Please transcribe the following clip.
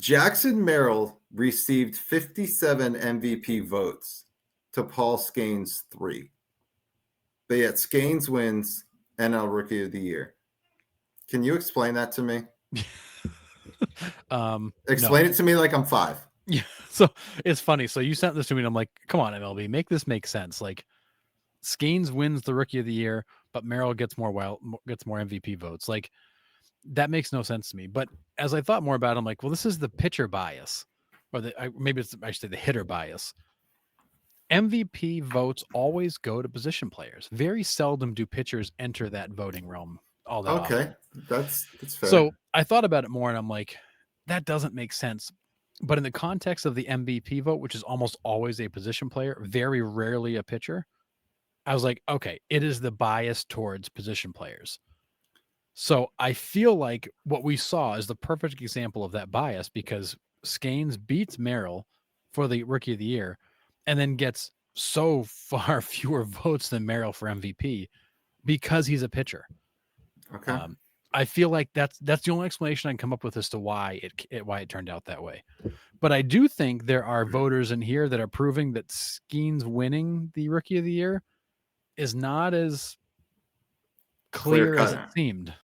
Jackson Merrill received 57 MVP votes to Paul Skenes 3. But yet Skenes wins NL Rookie of the Year. Can you explain that to me? Explain it to me like I'm 5. Yeah. So it's funny. So you sent this to me and I'm like, come on, MLB, make this make sense. Like Skenes wins the Rookie of the Year, but Merrill gets more MVP votes. Like that makes no sense to me. But as I thought more about it, I'm like, well, this is the pitcher bias, or maybe it's actually the hitter bias. MVP votes always go to position players. Very seldom do pitchers enter that voting realm all that often. That's fair. So I thought about it more and I'm like, that doesn't make sense. But in the context of the MVP vote, which is almost always a position player, very rarely a pitcher, I was like, okay, it is the bias towards position players. So I feel like what we saw is the perfect example of that bias because Skenes beats Merrill for the Rookie of the Year and then gets so far fewer votes than Merrill for MVP because he's a pitcher. Okay. I feel like that's the only explanation I can come up with as to why it turned out that way. But I do think there are voters in here that are proving that Skenes winning the Rookie of the Year is not as clear as it seemed.